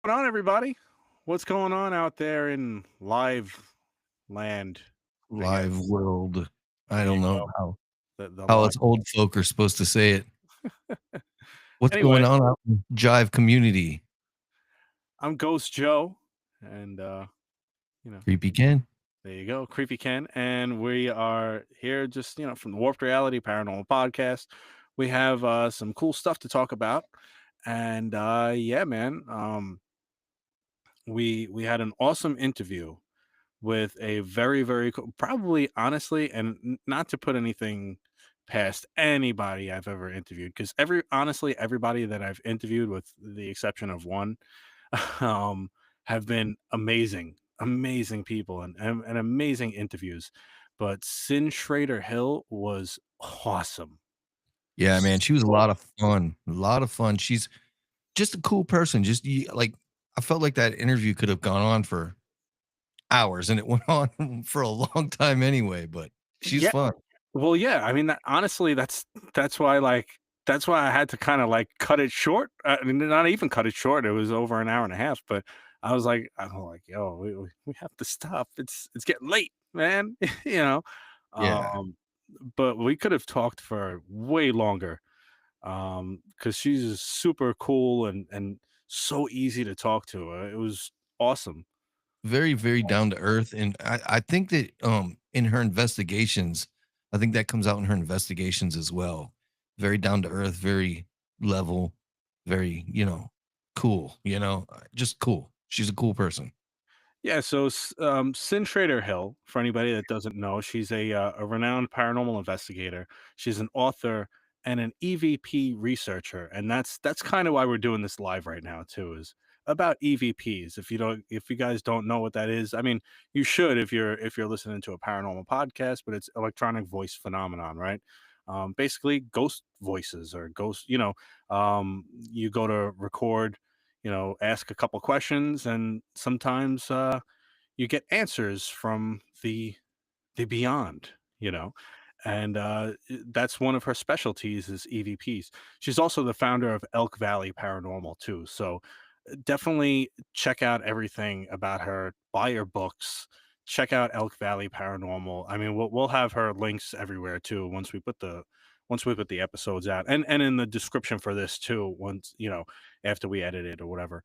going on, everybody? What's going on out there in live land? I guess. Live world. I There you don't know go. The how live. us old folk are supposed to say it. What's Anyway, going on out in Jive community? I'm Ghost Joe, and you know, Creepy Ken. there you go, Creepy Ken, and we are here just from the Warped Reality Paranormal Podcast. We have some cool stuff to talk about, and yeah, man, we had an awesome interview with a very cool, probably honestly, and not to put anything past anybody I've ever interviewed, because everybody that I've interviewed, with the exception of one, um, have been amazing people and amazing interviews. But Cyn Shrader Hill was awesome. Yeah, man, she was a So lot of fun. A lot of fun. She's just a cool person. Like I felt like that interview could have gone on for hours and it went on for a long time anyway, but she's yeah, fun. well, yeah. I mean, honestly, that's why that's why I had to kind of like cut it short. I mean, not even cut it short. It was over an hour and a half, but I'm like, yo, we have to stop. It's getting late, man. you know. Yeah. Um, but we could have talked for way longer. Because she's super cool and so easy to talk to. It was awesome. Very, very down to earth. And I think that in her investigations, I think that comes out in her investigations as well. Very down to earth, very level, very, cool, just cool. She's a cool person. Yeah, so Cyn Shrader Hill, for anybody that doesn't know, she's a renowned paranormal investigator. She's an author and an EVP researcher, and that's kind of why we're doing this live right now too. Is about EVPs. If you guys don't know what that is, I mean, you should if you're listening to a paranormal podcast, but it's electronic voice phenomenon, right? Basically, ghost voices or ghost. You go to record, ask a couple questions, and sometimes you get answers from the beyond, you know. And that's one of her specialties is EVPs. She's also the founder of Elk Valley Paranormal too. So definitely check out everything about her. Buy her books. Check out Elk Valley Paranormal. I mean, we'll have her links everywhere too once we put the episodes out, and in the description for this too. Once after we edit it or whatever,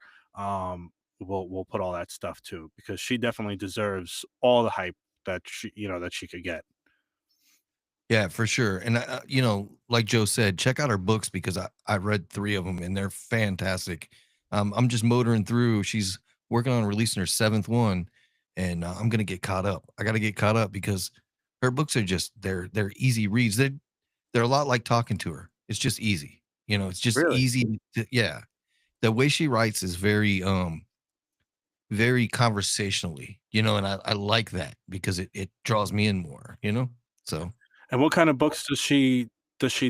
we'll put all that stuff too, because she definitely deserves all the hype that she could get. Yeah, for sure. And like Joe said, check out her books because I read 3 of them and they're fantastic. I'm just motoring through. She's working on releasing her 7th one, and I'm gonna get caught up. I got to get caught up because her books are just they're easy reads. They're a lot like talking to her. It's just easy. It's just Really? easy. Yeah, the way she writes is very conversationally. And I like that because it draws me in more. So. And what kind of books does she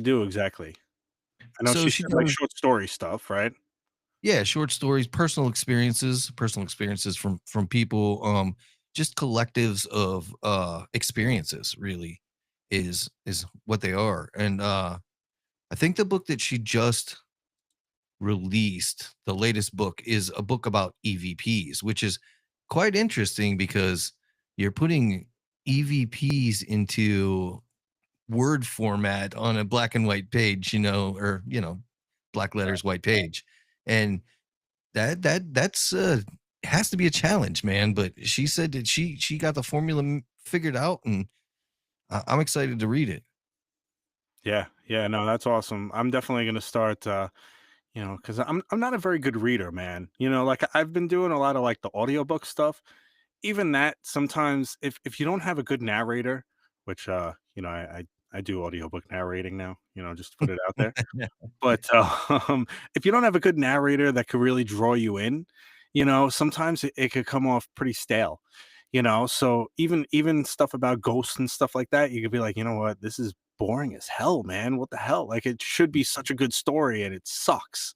do exactly? I know So she she said, like, does. short story stuff, right? Yeah, short stories, personal experiences from people, just collectives of experiences really is what they are. And I think the book that she just released, the latest book, is a book about EVPs, which is quite interesting because you're putting EVPs into word format on a black and white page, or black letters, white page. And that's has to be a challenge, man. But she said that she got the formula figured out, and I'm excited to read it. Yeah, yeah, no, that's awesome. I'm definitely gonna start, because I'm not a very good reader, man. Like, I've been doing a lot of, like, the audiobook stuff. Even that, sometimes if you don't have a good narrator, which, I do audiobook narrating now, just to put it out there. But, if you don't have a good narrator that could really draw you in, sometimes it could come off pretty stale, So even stuff about ghosts and stuff like that, you could be like, "You know what? This is boring as hell, man. What the hell? Like, it should be such a good story and it sucks."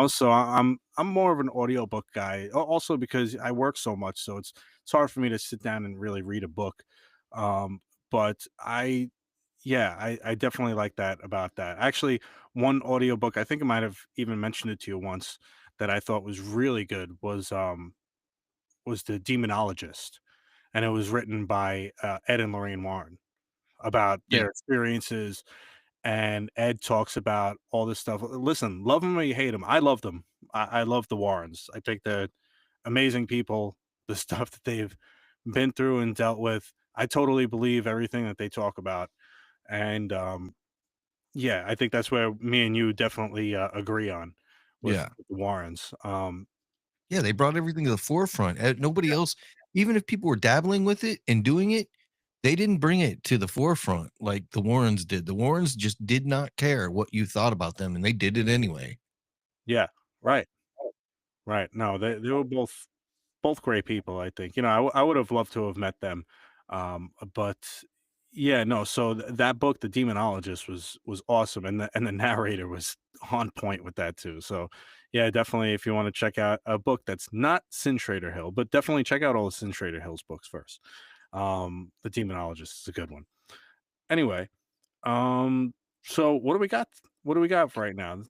So I'm more of an audiobook guy, also because I work so much, so it's hard for me to sit down and really read a book. Um, but yeah, I definitely like that about that. Actually, one audiobook, I think I might have even mentioned it to you once, that I thought was really good was The Demonologist, and it was written by, Ed and Lorraine Warren about Yeah. their experiences, and Ed talks about all this stuff. Listen, love them or you hate them. I love them. I love the Warrens. I think they're amazing people. The stuff that they've been through and dealt with, I totally believe everything that they talk about, and, yeah, I think that's where me and you definitely, agree on Yeah. with the Warrens. Yeah, they brought everything to the forefront. Nobody else, even if people were dabbling with it and doing it, they didn't bring it to the forefront like the Warrens did. The Warrens just did not care what you thought about them, and they did it anyway. Yeah, right, right. No, they were both great people, I think. You know, I would have loved to have met them, but yeah, no. So that book, The Demonologist, was awesome, and the narrator was on point with that too. So yeah, definitely, if you want to check out a book that's not Cyn Shrader Hill, but definitely check out all of Cyn Shrader Hill's books first. The Demonologist is a good one. Anyway, so what do we got? What do we got for right now?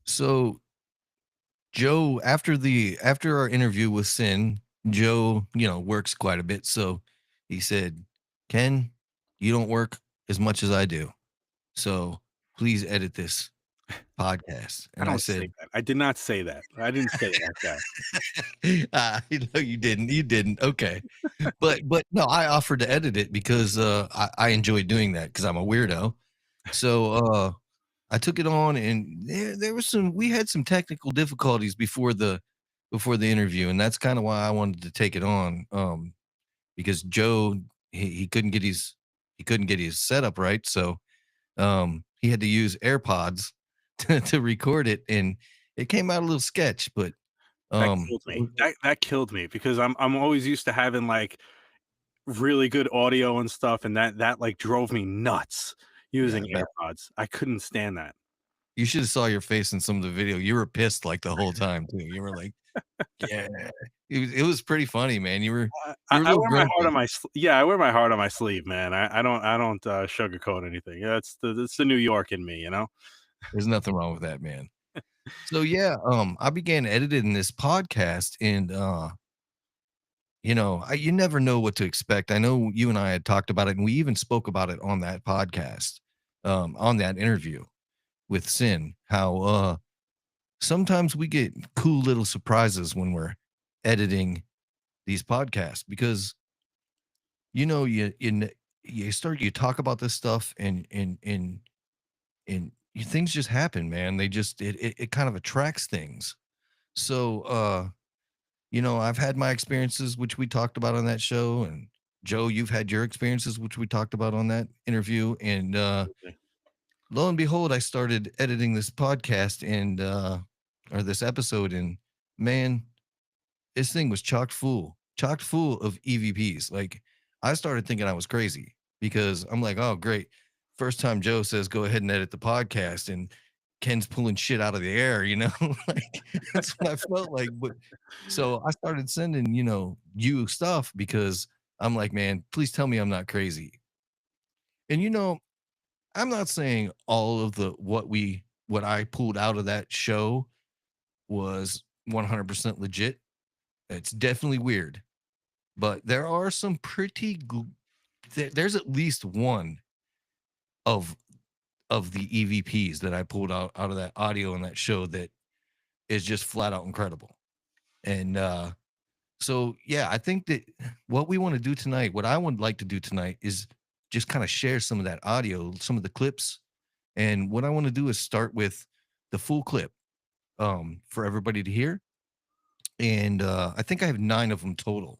So Joe, after our interview with Sin, Joe, works quite a bit. So he said, Ken, you don't work as much as I do. So please edit this podcast. I And I don't say said, that. I did not say that. I didn't say it like that. no, you didn't. You didn't. Okay. But no, I offered to edit it because I enjoy doing that because I'm a weirdo. So I took it on, and there was some we had some technical difficulties before the interview, and that's kind of why I wanted to take it on. Because Joe he couldn't get his setup right, so he had to use AirPods to record it, and it came out a little sketch, but That killed it me. was- That killed me because I'm always used to having, like, really good audio and stuff, and that, like, drove me nuts yeah, using AirPods. I couldn't stand that. you should have saw your face in some of the video. You were pissed like the whole time too. You were like, yeah, it was pretty funny, man. You were a I little wear my heart on grumpy. my yeah, I wear my heart on my sleeve, man. I don't, sugarcoat anything. Yeah, it's the New York in me, you know? There's nothing wrong with that, man. So yeah, I began editing this podcast, and you never know what to expect. I know you and I had talked about it, and we even spoke about it on that podcast, on that interview with Sin. How sometimes we get cool little surprises when we're editing these podcasts because you talk about this stuff, and things just happen, man. They just it kind of attracts things. So I've had my experiences, which we talked about on that show. And Joe, you've had your experiences, which we talked about on that interview. And lo and behold, I started editing this podcast or this episode. And man, this thing was chocked full of EVPs. Like I started thinking I was crazy because I'm like, oh, great. First time Joe says, go ahead and edit the podcast. And Ken's pulling shit out of the air, like that's what I felt like. But so I started sending, you stuff because I'm like, man, please tell me I'm not crazy. And I'm not saying all of what I pulled out of that show was 100% legit. It's definitely weird, but there are some there's at least one of the EVPs that I pulled out of that audio in that show that is just flat out incredible. And so yeah, I think that what we want to do tonight, what I would like to do tonight is just kind of share some of that audio, some of the clips. And what I want to do is start with the full clip for everybody to hear. And I think I have 9 of them total.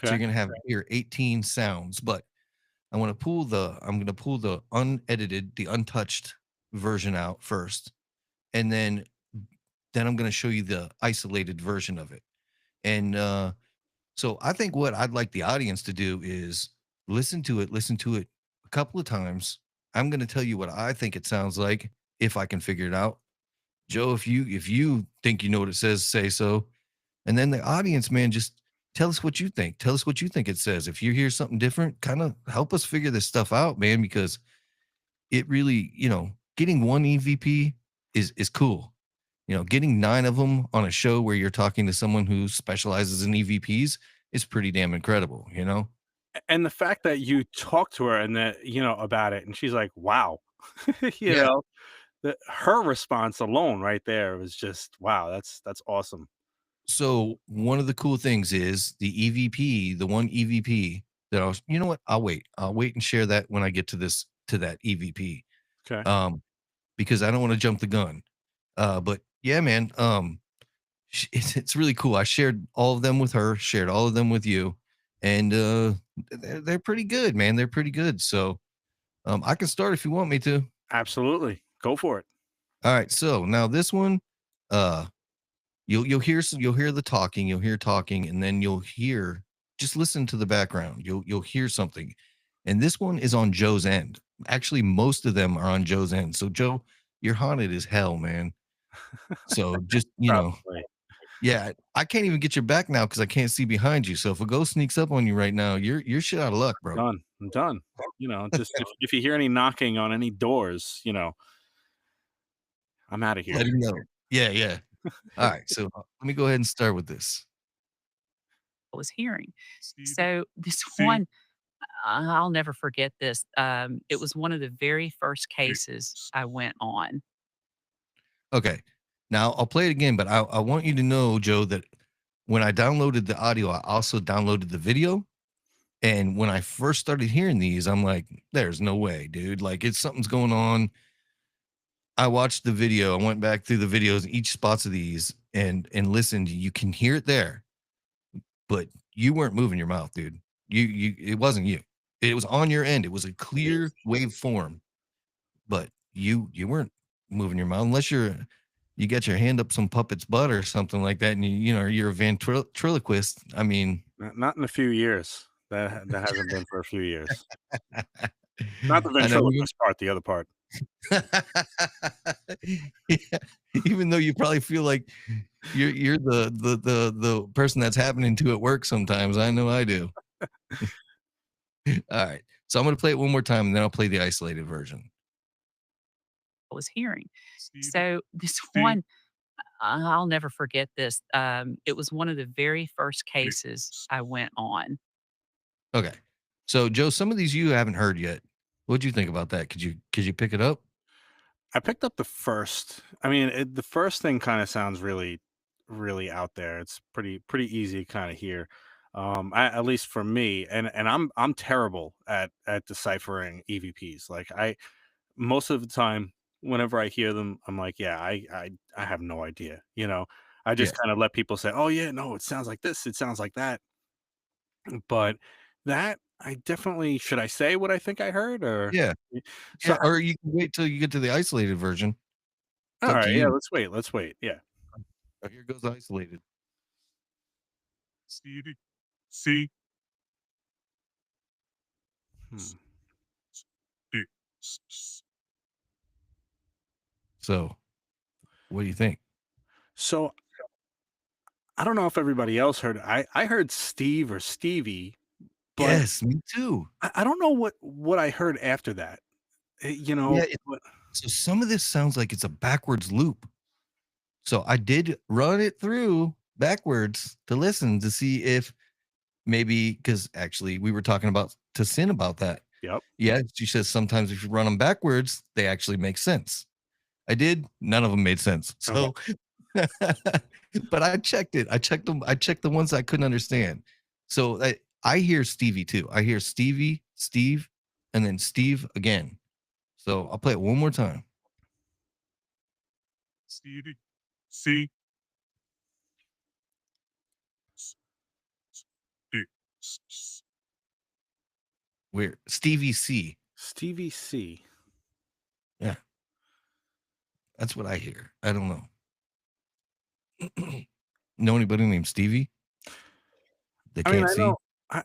So you're Okay. gonna have here 18 sounds, but I'm gonna pull the unedited, the untouched version out first, and then I'm gonna show you the isolated version of it. And so I think what I'd like the audience to do is listen to it a couple of times. I'm gonna tell you what I think it sounds like if I can figure it out. Joe, if you think you know what it says, say so. And then the audience, man, just tell us what you think. Tell us what you think it says. If you hear something different, kind of help us figure this stuff out, man, because it really, getting one EVP is cool. getting 9 of them on a show where you're talking to someone who specializes in EVPs is pretty damn incredible. And the fact that you talked to her and that, about it, and she's like, "Wow." You Yeah. know, her response alone right there was just, wow, that's awesome. So one of the cool things is the EVP, the one EVP that I was, you know what? I'll wait. I'll wait and share that when I get to that EVP. Okay. Um, because I don't want to jump the gun. But yeah, man, it's really cool. I shared all of them with her, shared all of them with you, and they're pretty good, man. They're pretty good. So I can start if you want me to. Absolutely. Go for it. All right. So now this one, uh, you'll hear the talking, you'll hear talking, and then you'll hear just listen to the background. You'll hear something. And this one is on Joe's end. Actually, most of them are on Joe's end. So Joe, you're haunted as hell, man. So just, Probably. yeah, I can't even get your back now because I can't see behind you. So if a ghost sneaks up on you right now, you're shit out of luck, bro. Done. I'm done. Just if you hear any knocking on any doors, I'm out of here. Let him know. Yeah, yeah. All right. So let me go ahead and start with this. Was hearing. See, So this see, one, I'll never forget this. It was one of the very first see, cases I went on. Okay. Now I'll play it again, but I want you to know, Joe, that when I downloaded the audio, I also downloaded the video. And when I first started hearing these, I'm like, there's no way, dude. Like it's something's going on. I watched the video. I went back through the videos, each spots of these, and listened. You can hear it there, but you weren't moving your mouth, dude. It wasn't you. It was on your end. It was a clear waveform, but you weren't moving your mouth unless you got your hand up some puppet's butt or something like that, and you're a ventriloquist. I mean, Not in a few years. That hasn't been for a few years. Not the I know. ventriloquist part, the other part. Yeah, even though you probably feel like you're the person that's happening to at work sometimes. I know I do. All right. So I'm gonna play it one more time and then I'll play the isolated version. I was hearing. see, So this see, one, I'll never forget this. It was one of the very first see. cases I went on. Okay. So Joe, some of these you haven't heard yet. What'd you think about that? Could you pick it up? I picked up the first. I mean, the first thing kind of sounds really, really out there. It's pretty easy to kind of hear, at least for me. And I'm terrible at deciphering EVPs. Like most of the time, whenever I hear them, I'm like, yeah, I have no idea. I Yeah. just kind of let people say, oh yeah, no, it sounds like this, it sounds like that. But that I definitely should I say what I think I heard or Yeah. so Yeah. Or you can wait till you get to the isolated version. It's all up to right, yeah, you. let's wait. Yeah. Here goes isolated. See, see, Hmm. see, s- So what do you think? So I don't know if everybody else heard. I heard Steve or Stevie, but Yes, me too. I don't know what I heard after that. Yeah. But So some of this sounds like it's a backwards loop. So I did run it through backwards to listen to see if maybe because actually we were talking about to Sin about that. yep. Yeah, she says sometimes if you run them backwards, they actually make sense. I did. None of them made sense. Okay. So, but I checked it. I checked them. I checked the ones I couldn't understand. So I hear Stevie too. I hear Stevie, Steve, and then Steve again. So I'll play it one more time. see, see, see, Where Stevie C. Stevie C. Yeah, that's what I hear. I don't know. Know anybody named Stevie? They I mean, can't I see. know I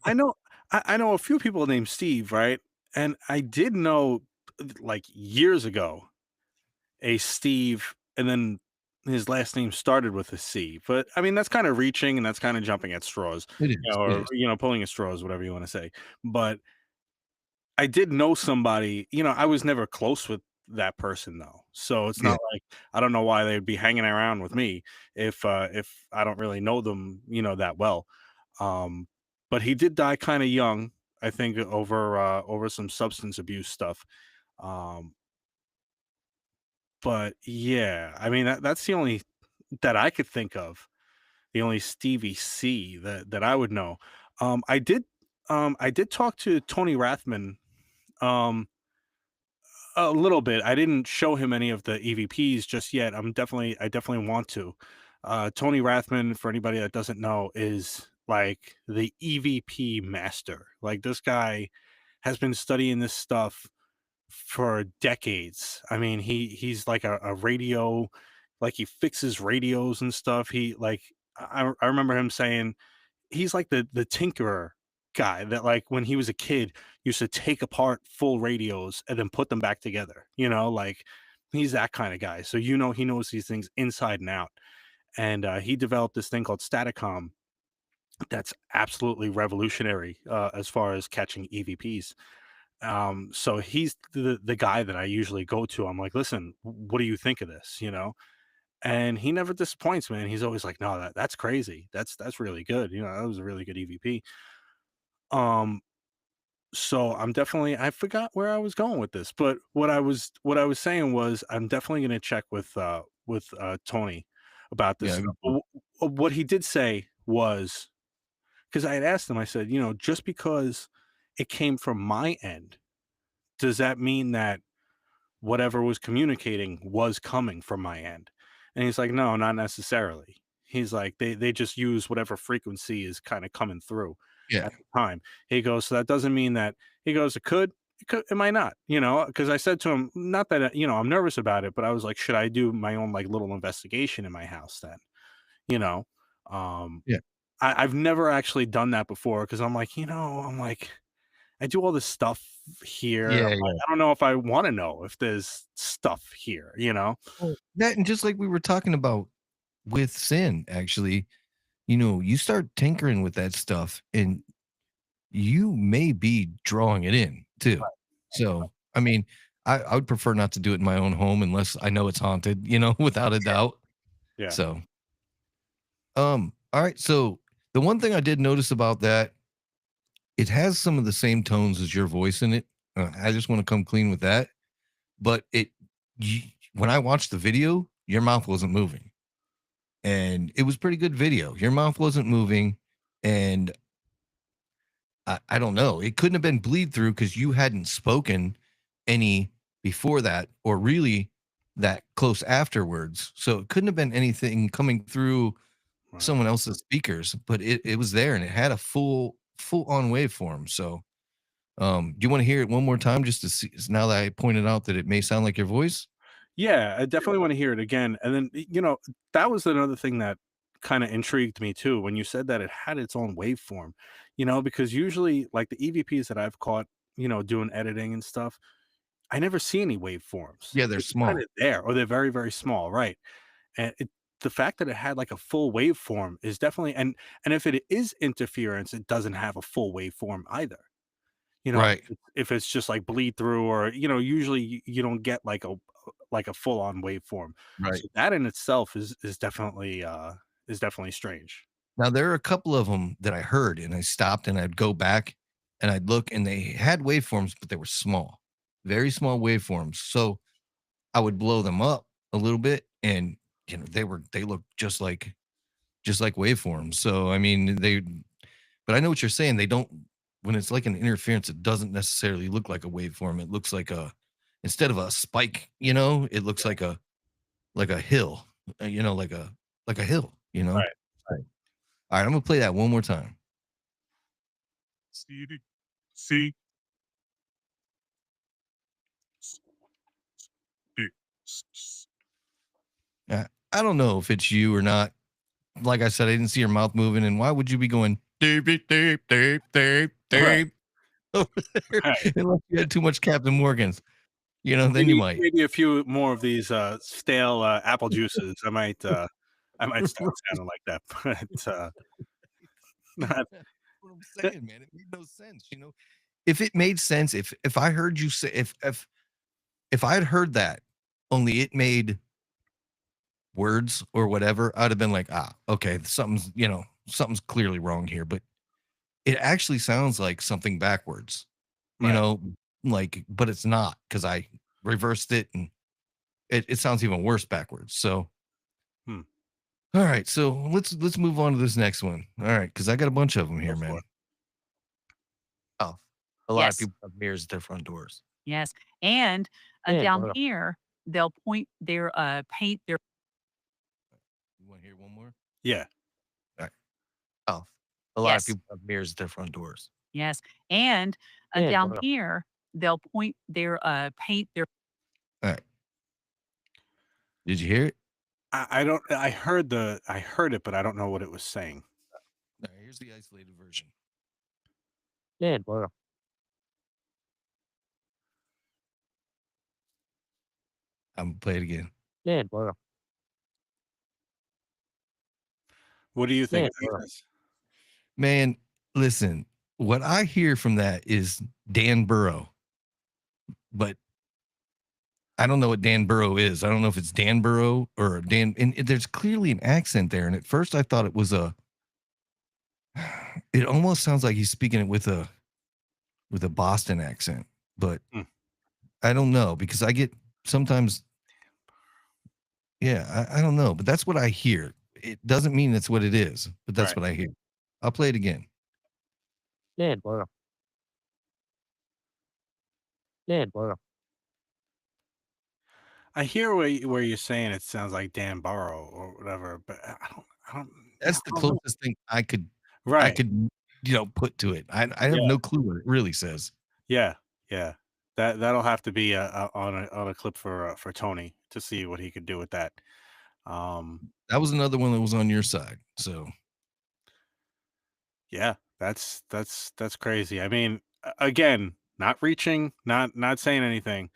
I know I know a few people named Steve, right? And I did know like years ago a Steve, and then his last name started with a C. But I mean, that's kind of reaching and that's kind of jumping at straws, It is. It or is. pulling at straws, whatever you want to say. But I did know somebody. I was never close with that person though. So it's Yeah. not like I don't know why they'd be hanging around with me if I don't really know them, that well. Um, but he did die kind of young, I think, over some substance abuse stuff. Um, but yeah, I mean that's the only that I could think of, the only Stevie C that I would know. I did talk to Tony Rathman um a little bit. I didn't show him any of the EVPs just yet. I definitely want to. Tony Rathman, for anybody that doesn't know, is like the EVP master. Like this guy has been studying this stuff for decades. I mean, he's like a radio, like he fixes radios and stuff. I remember him saying he's like the tinkerer guy that, like, when he was a kid, used to take apart full radios and then put them back together, like, he's that kinda guy. So, he knows these things inside and out, and, he developed this thing called Staticom that's absolutely revolutionary, as far as catching EVPs. So he's the guy that I usually go to. I'm like, "Listen, what do you think of this?" And he never disappoints, man. He's always like, "No, that's crazy. That's really good. That was a really good EVP." Um, so I forgot where I was going with this, but what I was saying was I'm definitely gonna check with Tony about this Yeah. stuff. What he did say was, because I had asked him, I said, just because it came from my end, does that mean that whatever was communicating was coming from my end? And he's like, "No, not necessarily." He's like, "They just use whatever frequency is kinda coming through Yeah. at the time." He goes, "So that doesn't mean that." He goes, it might not," because I said to him, not that, I'm nervous about it, but I was like, "Should I do my own, like, little investigation in my house then?" You know? Um, Yeah. I've never actually done that before because I'm like, I do all this stuff here. I'm Yeah. like, Yeah. I don't know if I wanna know if there's stuff here, you know? Well, that and just like we were talking about with sin, actually, you start tinkering with that stuff and you may be drawing it in too. So, I mean, I would prefer not to do it in my own home unless I know it's haunted, without a doubt. Yeah. So, all right. So the one thing I did notice about that, it has some of the same tones as your voice in it. I just want to come clean with that. But you, when I watched the video, your mouth wasn't moving, and it was pretty good video. Your mouth wasn't moving, and I don't know. It couldn't have been bleed through because you hadn't spoken any before that, or really that close afterwards. So it couldn't have been anything coming through Right. someone else's speakers, but it was there and it had a full on waveform. So do you want to hear it one more time just to see now that I pointed out that it may sound like your voice? Yeah, I definitely wanna hear it again, and then, that was another thing that kinda intrigued me too when you said that it had its own waveform, because usually, like, the EVPs that I've caught, doing editing and stuff, I never see any waveforms. Yeah, they're They're just kinda small. there, or they're very, very small, right? And the fact that it had, like, a full waveform is definitely, and if it is interference, it doesn't have a full waveform either. Right. If it's just, like, bleed through, or, usually you don't get, like a full-on waveform. Right. So that in itself is definitely strange. Now there are a couple of them that I heard and I stopped and I'd go back and I'd look and they had waveforms, but they were small, very small waveforms. So I would blow them up a little bit and they look just like waveforms. So I mean but I know what you're saying. They don't when it's like an interference, it doesn't necessarily look like a waveform. It looks like a instead of a spike, it looks like a hill, like a hill, Right. So, all right, I'm gonna play that one more time. see, see, I don't know if it's you or not. Like I said, I didn't see your mouth moving, and why would you be going deep, deep, deep, deep, deep, Right, deep over there right. unless you had too much Captain Morgans? Then you Maybe might. maybe a few more of these, stale, apple juices. I might start sounding like that, but, not That's what I'm saying, man. It made no sense. If it made sense, if I heard you say if if I had heard that, only it made words or whatever, I'd have been like, ah, okay, something's clearly wrong here. But it actually sounds like something backwards, you Right. know, like, but it's not because I reversed it and it sounds even worse backwards. So, Hmm. all right, so let's move on to this next one. All right, because I got a bunch of them Go here, for man. it. Oh, a lot of Yes. people have mirrors at their front doors. Yes. And Yeah, down bro. here, they'll point their paint their You want to hear one more? Yeah. All right. Oh, a lot of yes. people have mirrors at their front doors. Yes. And Yeah, down bro. here, they'll point their paint their All right. Did you hear it? I don't. I heard it, but I don't know what it was saying. All right, here's the isolated version. Yeah, bro. I'm gonna play it again. Yeah, bro. What do you think Yeah, of bro. this? Man, listen, what I hear from that is Dan Burrow, but I don't know what Dan Burrow is. I don't know if it's Dan Burrow or Dan, and there's clearly an accent there. And at first I thought it was it almost sounds like he's speaking it with a Boston accent, but Hmm. I don't know because I get sometimes, yeah, I don't know, but that's what I hear. It doesn't mean that's what it is, but that's Right. what I hear. I'll play it again. Yeah, bro. Yeah, bro. I hear where you're saying it sounds like Dan Burrow or whatever, but I don't. Yeah, That's the I don't know. closest thing I Right. could, put to it. I have Yeah. no clue what it really says. Yeah. Yeah. That'll have to be on a clip for Tony to see what he could do with that. That was another one that was on your side. So Yeah, that's crazy. I mean, again, not reaching, not saying anything.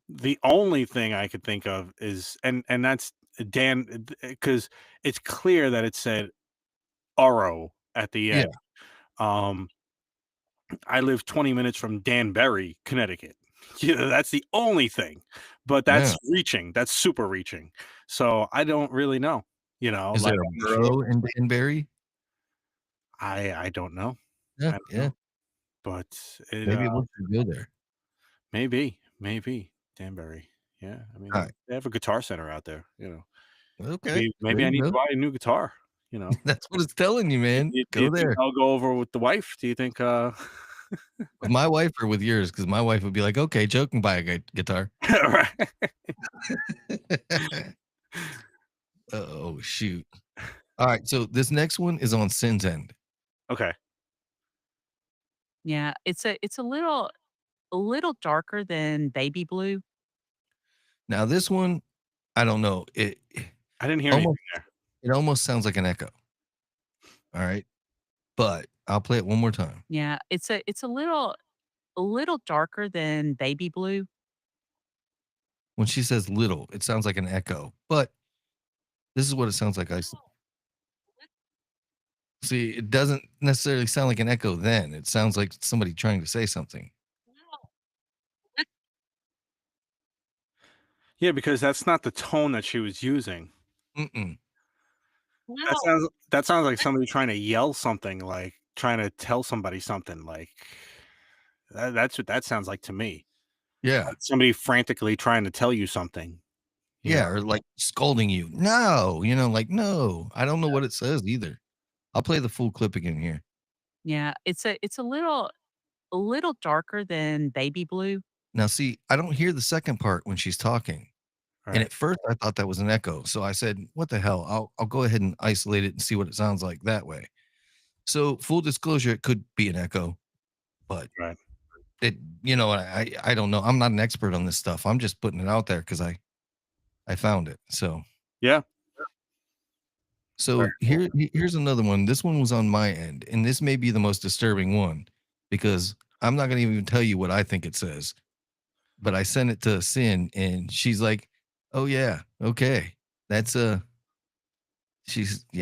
The only thing I could think of is, and that's Dan, because it's clear that it said Oro at the yeah, end. Um, I live 20 minutes from Danbury, Connecticut. Yeah, that's the only thing. But yeah. that's reaching. That's super reaching. So I don't really know. Is Like there a I'm not sure. borough in Danbury? I don't know. Yeah, I don't yeah. know. But it Maybe it would go there. maybe Danbury. Yeah, I All mean, right. they have a guitar center out there. Okay. Maybe There I you need to go. buy a new guitar. You know, That's what it's telling you, man. do you Go think there. I'll go over with the wife? Do you think? With my wife or with yours? Because my wife would be like, okay, Joe can buy a guitar. Right. Oh, shoot. All right. So this next one is on Sin's end. Okay. yeah, it's a little darker than baby blue. Now, this one, I don't know. I didn't hear anything Almost there. it almost sounds like an echo. All right. But I'll play it one more time. Yeah, it's a little darker than baby blue. When she says little, it sounds like an echo. But this is what it sounds like. I see. It doesn't necessarily sound like an echo then. It sounds like somebody trying to say something. Yeah, because that's not the tone that she was using. Mm-mm. That sounds like somebody trying to yell something, like trying to tell somebody something. Like that's what that sounds like to me. Yeah. Like somebody frantically trying to tell you something. You know. Yeah. Or like scolding you. No, like, no, I don't know what it says either. I'll play the full clip again here. Yeah, it's a little darker than baby blue. Now, see, I don't hear the second part when she's talking. And Right. at first I thought that was an echo. So I said, what the hell? I'll go ahead and isolate it and see what it sounds like that way. So full disclosure, it could be an echo, but Right. I don't know. I'm not an expert on this stuff. I'm just putting it out there because I found it. So Yeah. Very cool. here's another one. This one was on my end, and this may be the most disturbing one because I'm not gonna even tell you what I think it says. But I sent it to Cyn, and she's like, "Oh yeah, okay, that's yeah."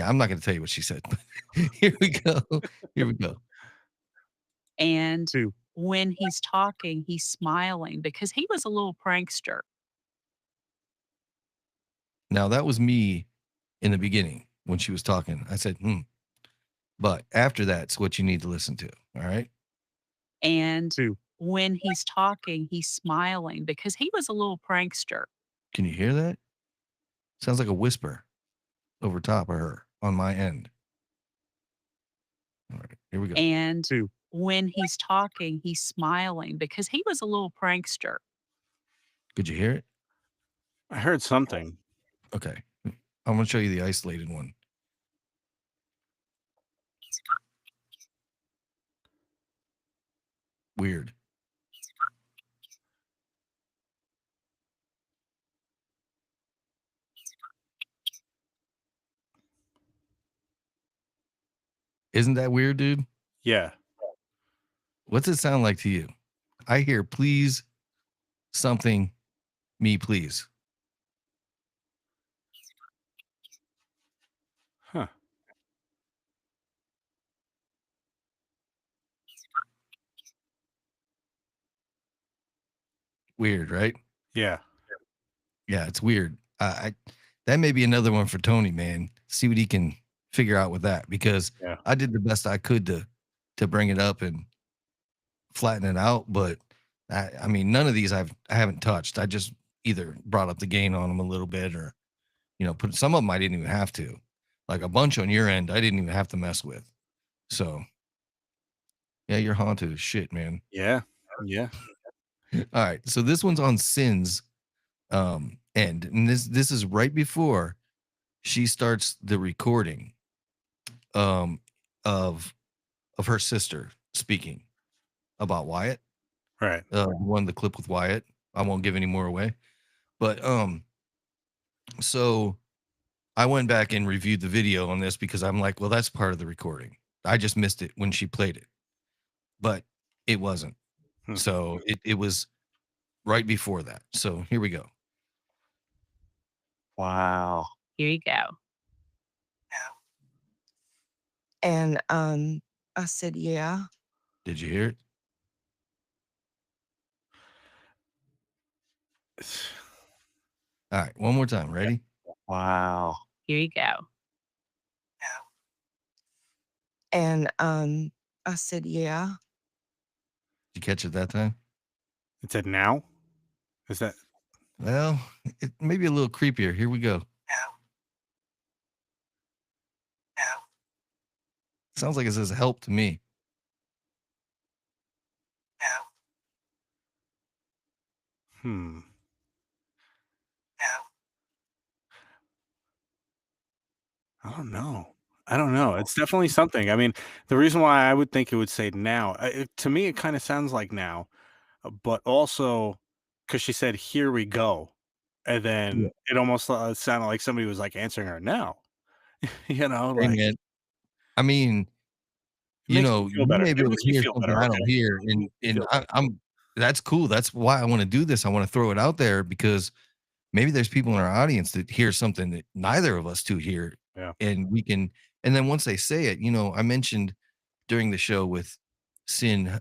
I'm not gonna tell you what she said, but here we go. Here we go. And Two. when he's talking, he's smiling because he was a little prankster. Now that was me in the beginning when she was talking. I said, but after that's what you need to listen to. All right. And 2, when he's talking, he's smiling because he was a little prankster. Can you hear that? Sounds like a whisper over top of her on my end. All right, here we go. And 2, when he's talking, he's smiling because he was a little prankster. Could you hear it? I heard something. Okay. I'm going to show you the isolated one. Weird. Isn't that weird, dude? Yeah. What's it sound like to you? I hear please something, me please. Huh. Weird, right? Yeah. Yeah, it's weird. I that may be another one for Tony, man. See what he can figure out with that, because Yeah. I did the best I could to bring it up and flatten it out, but I mean, none of these I haven't touched. I just either brought up the gain on them a little bit, or put some of them I didn't even have to. Like a bunch on your end, I didn't even have to mess with. So yeah, you're haunted as shit, man. Yeah. Yeah. All right, so this one's on Cyn's end, and this is right before she starts the recording um of her sister speaking about Wyatt. Right. One the clip with Wyatt. I won't give any more away, but so I went back and reviewed the video on this because I'm like, well, that's part of the recording. I just missed it when she played it, but it wasn't. Hmm. So it was right before that. So here we go. Wow. Here you go. And I said, yeah. Did you hear it? All right, one more time. Ready? Wow. Here you go. And I said, yeah. Did you catch it that time? It said now? Is that Well, it may be a little creepier. Here we go. Sounds like it says help to me. hmm. I don't know. I don't know. It's definitely something. I mean, the reason why I would think it would say now, to me, it kind of sounds like now, but also because she said, here we go. And Yeah. then it almost sounded like somebody was like answering her now, Hey, like man. I mean, it makes me you feel better. may be It able makes to me hear feel something better. I Okay. don't hear, It and makes me feel better. I'm that's cool. That's why I want to do this. I want to throw it out there because maybe there's people in our audience that hear something that neither of us two hear, Yeah. and we can. And then once they say it, I mentioned during the show with Cyn,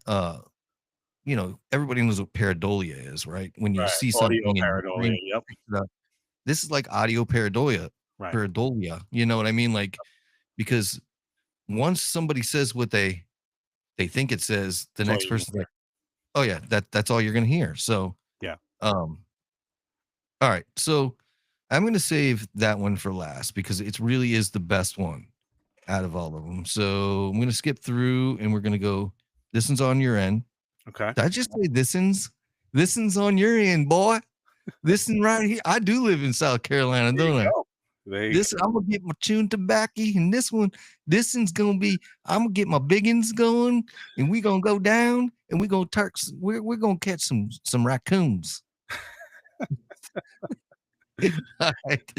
everybody knows what pareidolia is, right? When you Right. see Audio something and your pareidolia. brain Yep. picks it up. This is like audio pareidolia, Right. pareidolia. You know what I mean? Like, because once somebody says what they think it says, the That's all next you need. person's like, oh yeah, that's all you're gonna hear. So Yeah. all right. So I'm gonna save that one for last because it really is the best one out of all of them. So I'm gonna skip through and we're gonna go. This one's on your end. Okay. Did I just say this one's on your end, boy? This one right here. I do live in South Carolina, There you don't I? go. There you This I'm gonna get my chewing tobacco, and this one's gonna be. I'm gonna get my biggins going, and we gonna go down, and we gonna we're gonna catch some raccoons. All right.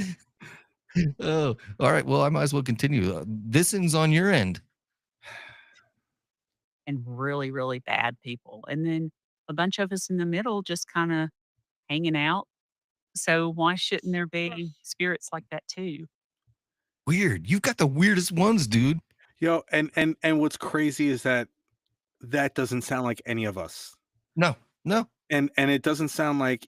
Oh, all right. Well, I might as well continue. This one's on your end. And really, really bad people. And then a bunch of us in the middle just kind of hanging out. So why shouldn't there be spirits like that too? Weird. You've got the weirdest ones, dude. and what's crazy is that that doesn't sound like any of us. No, no. And it doesn't sound like,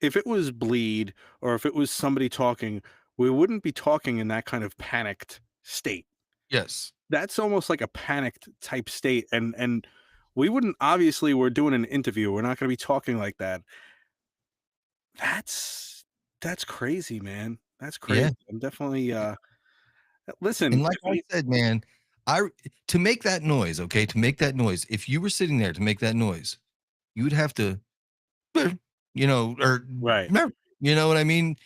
if it was Bleed or if it was somebody talking, we wouldn't be talking in that kind of panicked state. Yes. That's almost like a panicked type state, and we wouldn't, obviously, we're doing an interview, we're not gonna be talking like that. That's crazy, man. That's Yeah. crazy. I'm definitely, listen, And like if I any said, man, I to make that noise, okay, to make that noise, if you were sitting there to make that noise, you would have to, you know, or Right, you know what I mean?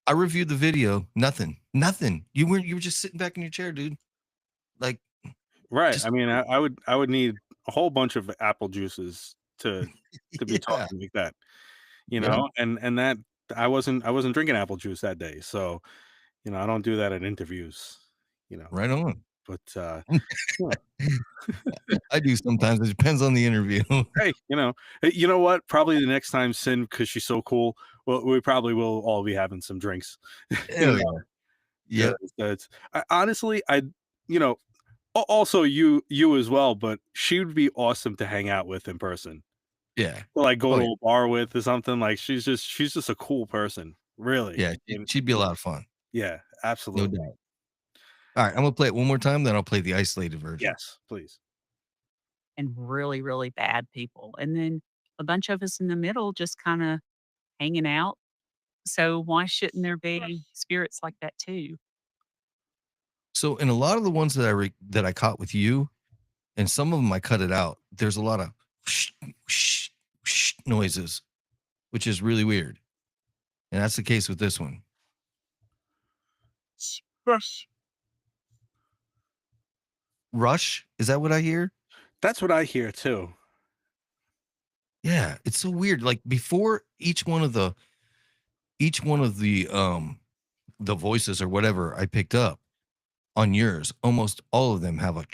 I reviewed the video, nothing, nothing. You were just sitting back in your chair, dude. Like, right. I just mean, I would need a whole bunch of apple juices to be yeah, talking like that, you yeah, know? And that, I wasn't drinking apple juice that day, so, I don't do that at interviews, you know? right on. But, yeah. I do sometimes. It depends on the interview. Hey, you know what? Probably the next time Cyn, because she's so cool, well, we probably will all be having some drinks, you Hell know? yeah. Yep. 'Cause that's honestly, you know, also you as well, but she would be awesome to hang out with in person. Yeah. Like, go Oh to yeah. a bar with or something, like, she's just a cool person, really. Yeah. And She'd be a lot of fun. yeah, No absolutely. doubt. All right. I'm gonna play it one more time, then I'll play the isolated version. Yes, please. and really, really bad people. And then a bunch of us in the middle just kind of hanging out. So why shouldn't there be spirits like that too? So in a lot of the ones that I caught with you, and some of them I cut it out, there's a lot of whoosh, whoosh, whoosh noises, which is really weird. And that's the case with this one. Rush. Rush, is that what I hear? That's what I hear too. Yeah, it's so weird. Like before each one of the voices or whatever I picked up on yours, almost all of them have a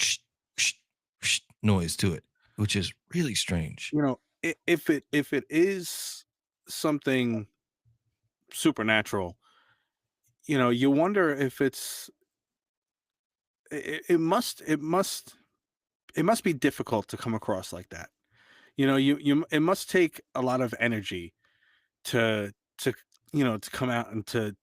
noise to it, which is really strange. If it is something supernatural, you wonder if it must be difficult to come across like that. It must take a lot of energy to to come out and to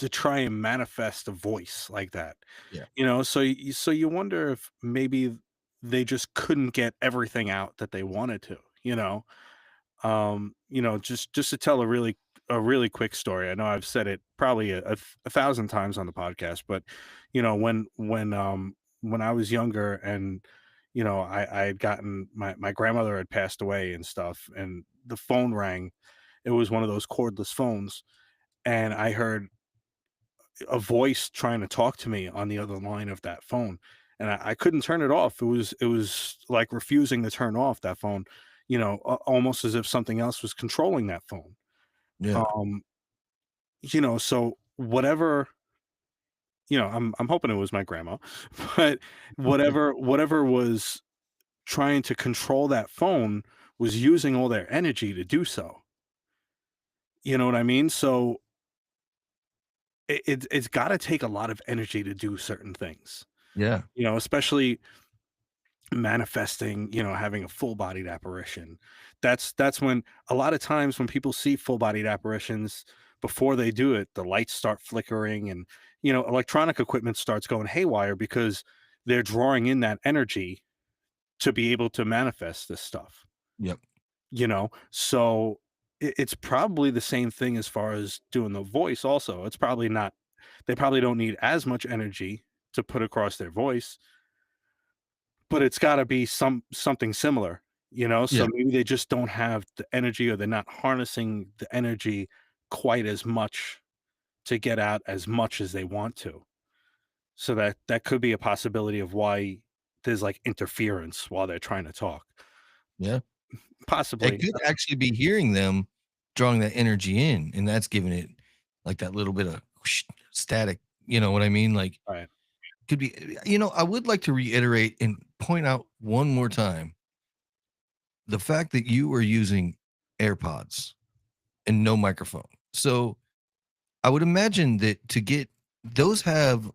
try and manifest a voice like that. Yeah. So you wonder if maybe they just couldn't get everything out that they wanted to, just to tell a really quick story. I know I've said it probably a thousand times on the podcast, but when I was younger, and I had gotten, my grandmother had passed away and stuff, and the phone rang. It was one of those cordless phones, and I heard a voice trying to talk to me on the other line of that phone, and I couldn't turn it off. It was like refusing to turn off that phone, almost as if something else was controlling that phone. Yeah. Um, so whatever, I'm hoping it was my grandma, but whatever was trying to control that phone was using all their energy to do so. You know what I mean? So it's got to take a lot of energy to do certain things. Yeah. Especially manifesting, having a full-bodied apparition. That's when, a lot of times when people see full-bodied apparitions, before they do it, the lights start flickering, and electronic equipment starts going haywire, because they're drawing in that energy to be able to manifest this stuff. Yep. So it's probably the same thing as far as doing the voice. Also, it's probably not, they probably don't need as much energy to put across their voice, but it's got to be something similar. Yeah. So maybe they just don't have the energy, or they're not harnessing the energy quite as much to get out as much as they want to. So that could be a possibility of why there's like interference while they're trying to talk. Yeah. It Possibly. could actually be hearing them drawing that energy in, and that's giving it like that little bit of whoosh static. You know what I mean? Like Right. could be, I would like to reiterate and point out one more time the fact that you are using AirPods and no microphone. So I would imagine that to get those have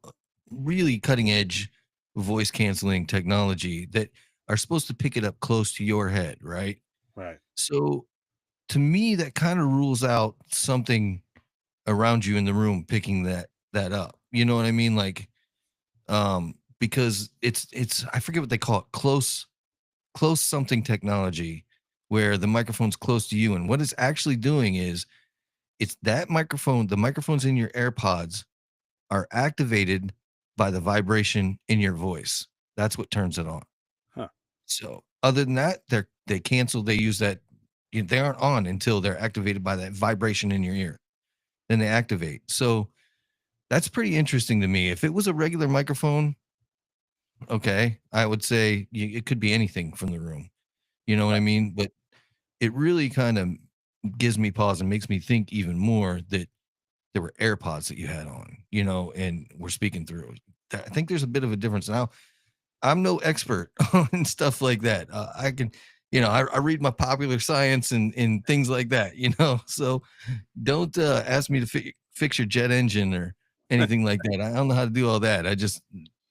really cutting edge voice canceling technology that are supposed to pick it up close to your head, right? Right. So to me, that kind of rules out something around you in the room picking that up. You know what I mean? Like, because it's I forget what they call it, close something technology, where the microphone's close to you, and what it's actually doing is it's that microphone, the microphones in your AirPods are activated by the vibration in your voice. That's what turns it on. Huh. So other than that, they cancel. They use that. They aren't on until they're activated by that vibration in your ear. Then they activate. So that's pretty interesting to me. If it was a regular microphone, okay, I would say it could be anything from the room. You know what I mean? But it really kind of gives me pause and makes me think even more that there were AirPods that you had on, and we're speaking through. I think there's a bit of a difference. Now, I'm no expert on stuff like that. I can, I read my popular science and things like that, so don't ask me to fix your jet engine or anything like that. I don't know how to do all that. I just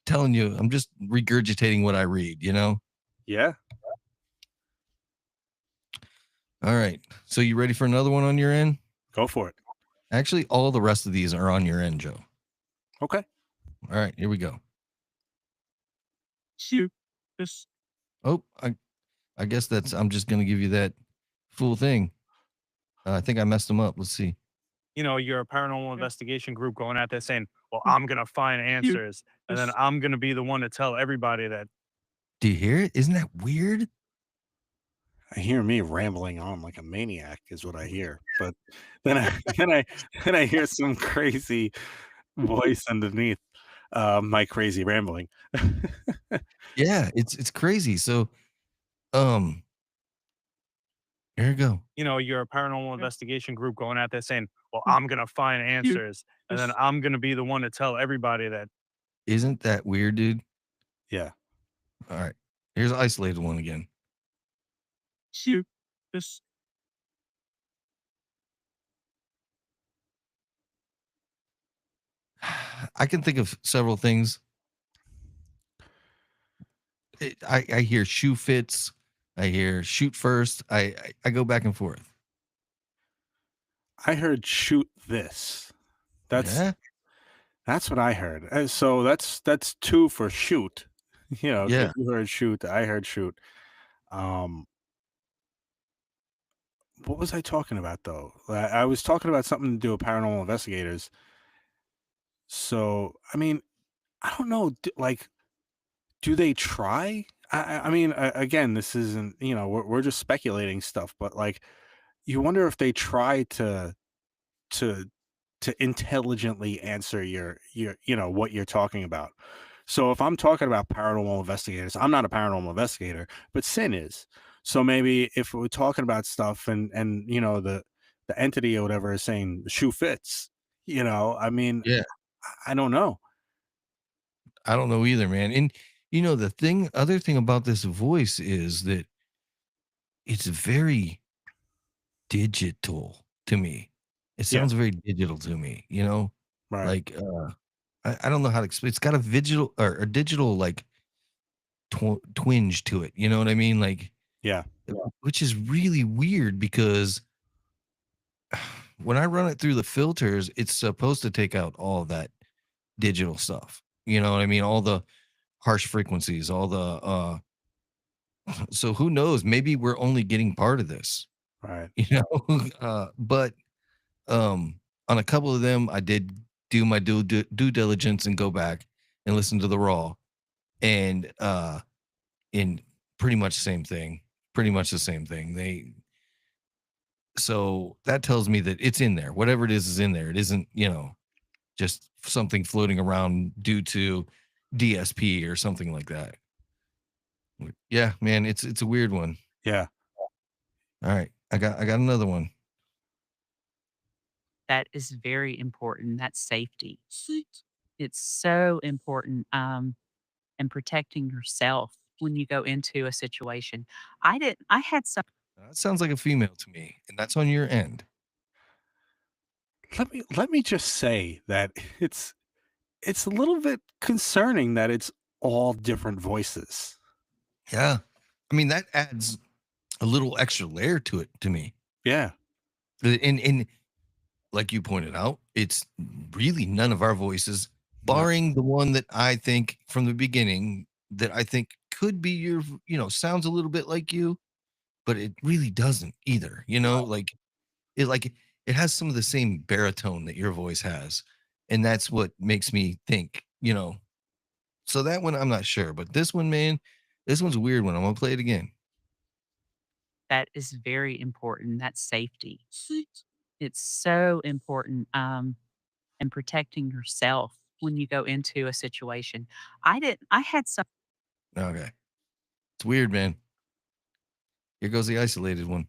telling you, I'm just regurgitating what I read. Yeah. All right. So you ready for another one on your end? Go for it. Actually, all the rest of these are on your end, Joe. Okay. All right, here we go. Shoot. This. Oh, I guess I'm just gonna give you that full thing. I think I messed them up. Let's see. You're a paranormal investigation group going out there saying, well, I'm going to find answers. And then I'm going to be the one to tell everybody that. Do you hear it? Isn't that weird? I hear me rambling on like a maniac is what I hear. But then I then I hear some crazy voice underneath my crazy rambling. Yeah, it's crazy. So, um, here you go. You're a paranormal investigation group going out there saying, well, I'm going to find answers. And then I'm going to be the one to tell everybody that. Isn't that weird, dude? Yeah. All right. Here's an isolated one again. Shoot. This. I can think of several things. I hear shoe fits. I hear shoot first. I go back and forth. I heard shoot this. That's Yeah. that's what I heard. So that's two for shoot. Yeah. 'Cause you heard shoot, I heard shoot. Um, what was I talking about though? I was talking about something to do with paranormal investigators. So, I mean, I don't know. Like, do they try? I mean, again, this isn't. We're just speculating stuff, but like, you wonder if they try to to intelligently answer your what you're talking about. So if I'm talking about paranormal investigators, I'm not a paranormal investigator, but Cyn is. So maybe if we're talking about stuff and the entity or whatever is saying the shoe fits, I mean, Yeah. I don't know. I don't know either, man. And other thing about this voice is that it's very digital to me. It Yeah, sounds very digital to me. right. Like I don't know how to explain. It's got a digital or a digital like twinge to it. You know what I mean? Like, Yeah, which is really weird because when I run it through the filters, it's supposed to take out all of that digital stuff. You know what I mean? All the harsh frequencies, all the so who knows? Maybe we're only getting part of this, right. you know. But on a couple of them, I did do my due diligence and go back and listen to the raw, and in pretty much the same thing, pretty much the same thing. So that tells me that it's in there. Whatever it is in there. It isn't, just something floating around due to DSP or something like that. Yeah, man, it's a weird one. Yeah. All right, I got another one. That is very important. That's safety. It's so important, and protecting yourself when you go into a situation. I had some That sounds like a female to me, and that's on your end. Let me just say that it's a little bit concerning that it's all different voices. Yeah. I mean, that adds a little extra layer to it to me. Yeah. And like you pointed out, it's really none of our voices, No. barring the one that I think from the beginning that I think could be your, sounds a little bit like you, but it really doesn't either. Like it has some of the same baritone that your voice has, and that's what makes me think. So that one I'm not sure, but this one, man, this one's a weird one. I'm gonna play it again. That is very important. That's safety. It's so important, in protecting yourself when you go into a situation. I had some Okay, it's weird, man. Here goes the isolated one.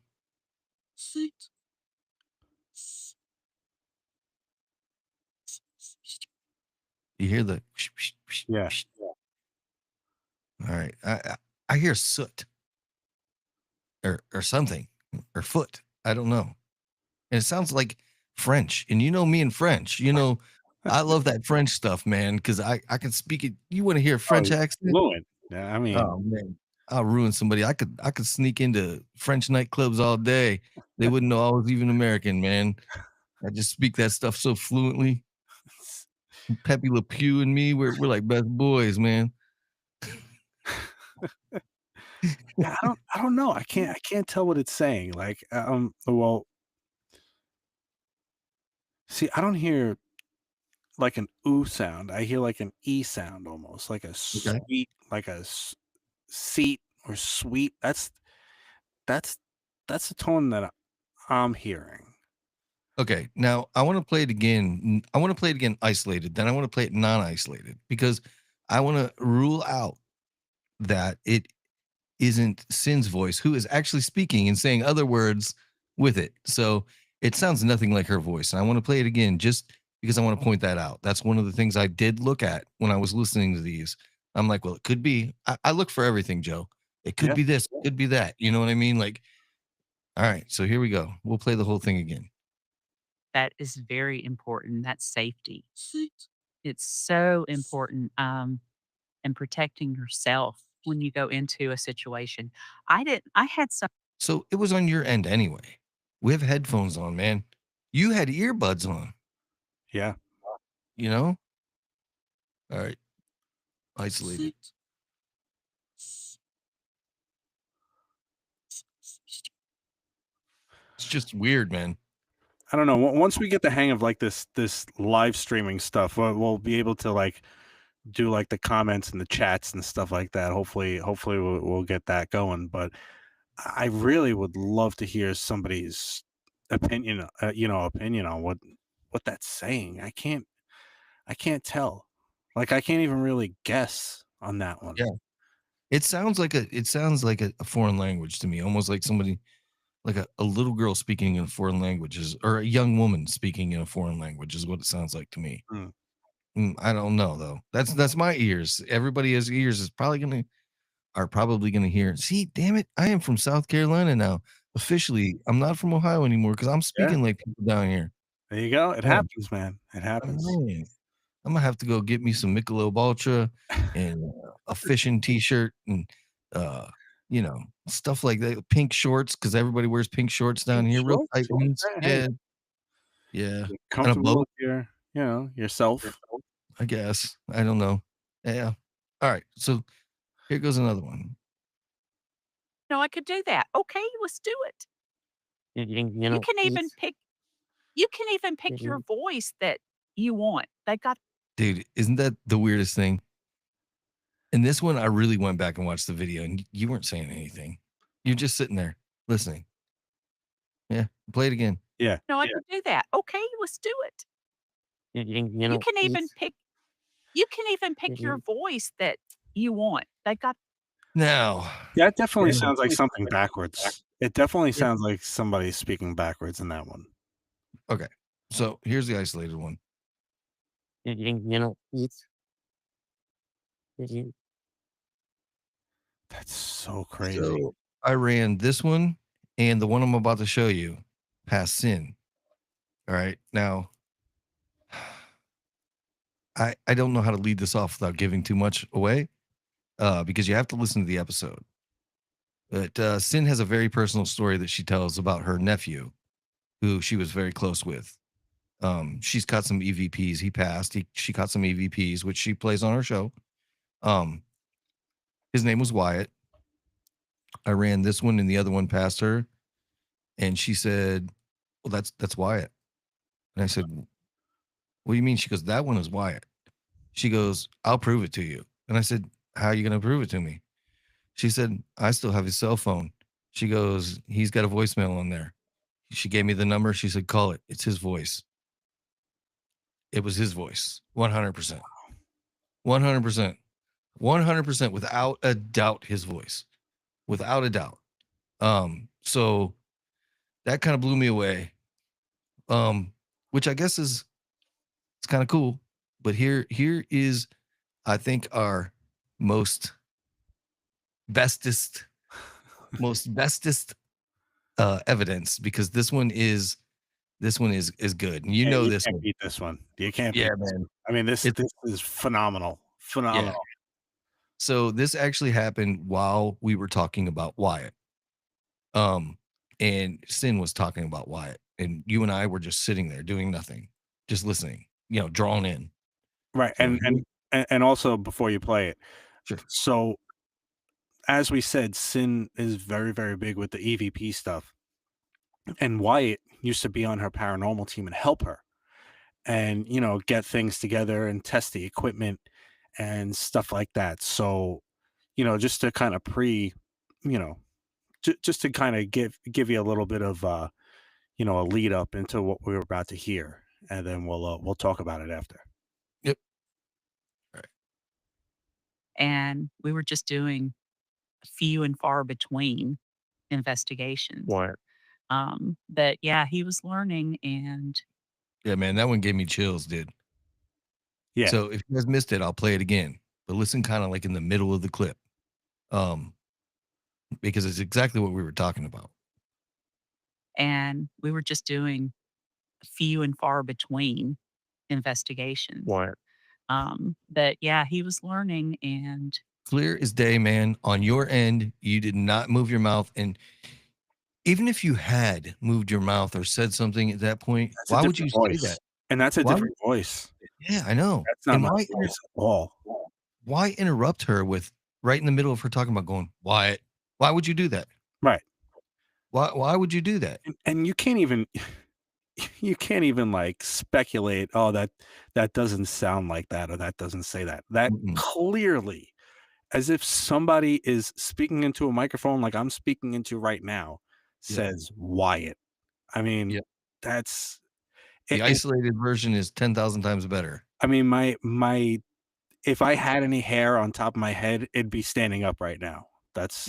You hear the Yeah. all right. I hear soot or something or foot. I don't know. And it sounds like French. And you know me and French. I love that French stuff, man, because I can speak it. You want to hear a Oh, French accent? fluent. Yeah, I mean, Oh man. I'll ruin somebody. I could sneak into French nightclubs all day. They wouldn't know I was even American, man. I just speak that stuff so fluently. Pepe Le Pew and me, we're like best boys, man. yeah, I don't know. I can't tell what it's saying. Like, well, see, I don't hear like an ooh sound. I hear like an e sound almost, like a Okay. sweet, like a seat or sweet. That's that's the tone that I'm hearing. Okay. Now I want to play it again. I want to play it again isolated. Then I want to play it non-isolated because I want to rule out that it isn't Cyn's voice, who is actually speaking and saying other words with it. So it sounds nothing like her voice. And I want to play it again just because I want to point that out. That's one of the things I did look at when I was listening to these. I'm like, well, it could be. I look for everything, Joe. It could Yeah. be this, it could be that. You know what I mean? Like, all right, so here we go. We'll play the whole thing again. that is very important. That's safety. It's so important, in protecting yourself when you go into a situation. I had some So it was on your end anyway. We have headphones on, man. You had earbuds on, Yeah. you know? All right, isolated. It's just weird, man. I don't know. Once we get the hang of like this live streaming stuff, we'll be able to like do like the comments and the chats and stuff like that. Hopefully we'll get that going. But I really would love to hear somebody's opinion on what that's saying. I can't tell. Like I can't even really guess on that one. Yeah. It sounds like a foreign language to me, almost like somebody like a little girl speaking in a foreign language or a young woman speaking in a foreign language is what it sounds like to me. Mm. I don't know though. That's my ears. Everybody has ears are probably gonna hear. See, damn it, I am from South Carolina now. Officially, I'm not from Ohio anymore because I'm Yeah, speaking like people down here. there you go. It Yeah. happens, man. It happens. Man, I'm gonna have to go get me some Michelob Ultra and a fishing T-shirt and uh, stuff like that. Pink shorts because everybody wears pink shorts down Pink here, real shorts. tight ones. Hey, Yeah, yeah, get and a comfortable boat, with yourself. I guess. I don't know. Yeah. All right. So here goes another one. no, I could do that. Okay, let's do it. You You know, can even it's, pick you can even pick your voice that you want. They got Dude, isn't that the weirdest thing? And this one, I really went back and watched the video, and you weren't saying anything. You're just sitting there listening. Yeah, play it again. Yeah. no, I could do that. Okay, let's do it. you You know, can even it's, pick you can even pick your voice that you want. They got Now, That definitely yeah, sounds like something backwards. It definitely yeah, sounds like somebody speaking backwards in that one. okay. So here's the isolated one. it's, you- That's so crazy. So I ran this one and the one I'm about to show you past Sin. All right. Now, I don't know how to lead this off without giving too much away. because you have to listen to the episode. But Cyn has a very personal story that she tells about her nephew, who she was very close with. She's caught some EVPs. He passed. She caught some EVPs, which she plays on her show. Um, his name was Wyatt. I ran this one and the other one past her, and she said, "Well, that's Wyatt." And I said, "What do you mean?" She goes, "That one is Wyatt." She goes, "I'll prove it to you." And I said, "How are you going to prove it to me?" She said, "I still have his cell phone." She goes, "He's got a voicemail on there." She gave me the number. She said, "Call it. It's his voice." It was his voice. 100%. 100%. 100% without a doubt his voice. Without a doubt. So that kind of blew me away. Which I guess is it's kind of cool. But here is, I think, our most bestest evidence, because this one is good. And you Yeah, know you this can't one. beat this one. You can't Yeah, beat this man. one. I mean, this It's is phenomenal. yeah. Phenomenal. So this actually happened while we were talking about Wyatt. And Cyn was talking about Wyatt, and you and I were just sitting there doing nothing, just listening, drawn in. Right. So here, And also before you play it. sure. So as we said, Cyn is very, very big with the EVP stuff. And Wyatt used to be on her paranormal team and help her and, get things together and test the equipment and stuff like that. So, just to kind of you know, just to kind of give you a little bit of, a lead up into what we were about to hear. And then we'll talk about it after. Yep. Right. And we were just doing few and far between investigations. What? But yeah, he was learning, and Yeah, man, that one gave me chills, dude. Yeah. So if you guys missed it, I'll play it again, but listen kind of like in the middle of the clip, because it's exactly what we were talking about. we were just doing few and far between investigations. What? But yeah, he was learning, and Clear as day, man. On your end, you did not move your mouth, and even if you had moved your mouth or said something at that point, That's a why would you different say voice. that? And that's a Why would, different voice. yeah, I know. That's not And my voice at all. why interrupt her with right in the middle of her talking about going, Wyatt? Why would you do that? Right. Why would you do that? And you can't even like speculate, oh, that doesn't sound like that, or that doesn't say that. That Mm-mm. clearly, as if somebody is speaking into a microphone like I'm speaking into right now, Yep. says Wyatt. I mean, Yep. that's The it, isolated version is 10,000 times better. I mean, my if I had any hair on top of my head, it'd be standing up right now. That's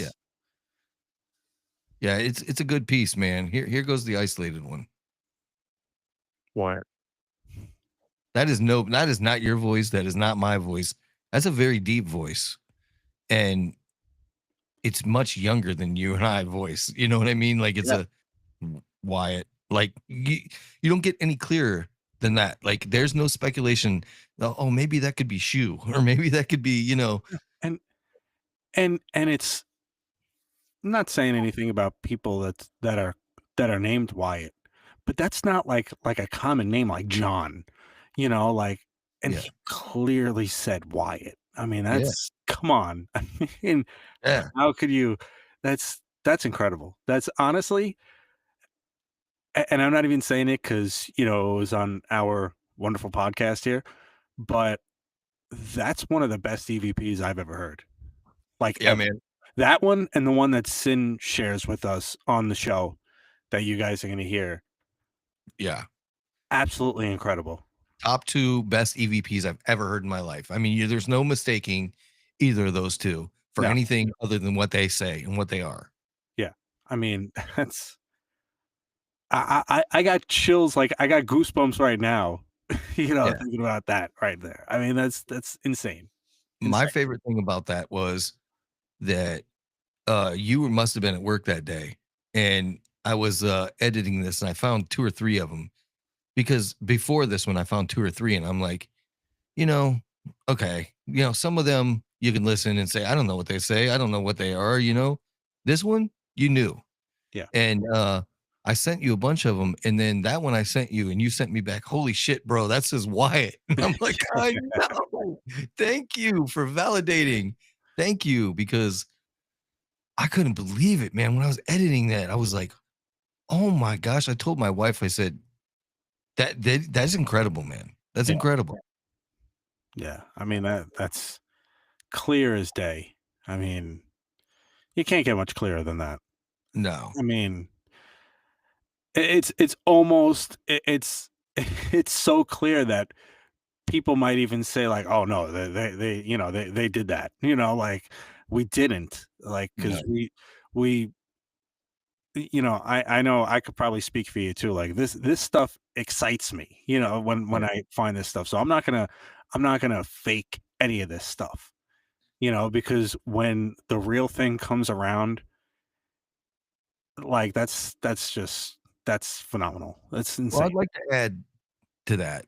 Yeah, it's a good piece, man. Here goes the isolated one. What? That is not your voice. That is not my voice. That's a very deep voice. And it's much younger than you and I voice. You know what I mean? Like it's Yeah. a Wyatt. Like you don't get any clearer than that. Like there's no speculation. Oh, maybe that could be Shu, or maybe that could be, and it's I'm not saying anything about people that are named Wyatt, but that's not like a common name like John, like, and Yeah. he clearly said Wyatt. I mean, Yeah. that's come on. I mean, Yeah. how could you? That's incredible. That's honestly, and I'm not even saying it because it was on our wonderful podcast here, but that's one of the best EVPs I've ever heard. Like Yeah, ever. man. That one and the one that Cyn shares with us on the show that you guys are going to hear. Yeah. Absolutely incredible. Top 2 best EVPs I've ever heard in my life. I mean, there's no mistaking either of those two for No. anything other than what they say and what they are. Yeah. I mean, that's I got chills, like I got goosebumps right now, Yeah. thinking about that right there. I mean, that's insane. My Insane. favorite thing about that was that you must have been at work that day, and I was editing this, and I found 2 or 3 of them, because before this one I found 2 or 3, and I'm like, okay, some of them you can listen and say, I don't know what they say. I don't know what they are, you know. This one, you knew. Yeah. And I sent you a bunch of them, and then that one I sent you, and you sent me back, holy shit, bro, that says Wyatt. And I'm like, I know. Thank you for validating. Thank you, because I couldn't believe it, man. When I was editing that, I was like, oh my gosh. I told my wife, I said, that's incredible, man. That's Yeah. incredible. Yeah. I mean, that's clear as day. I mean, you can't get much clearer than that. No. I mean, it's almost it's it's so clear that people might even say like, "Oh no, they you know they did that," like we didn't, like No. because we you know I know I could probably speak for you too. Like this stuff excites me, when Yeah. I find this stuff. So I'm not gonna fake any of this stuff, because when the real thing comes around, like that's phenomenal. That's Well, insane. I'd like to add to that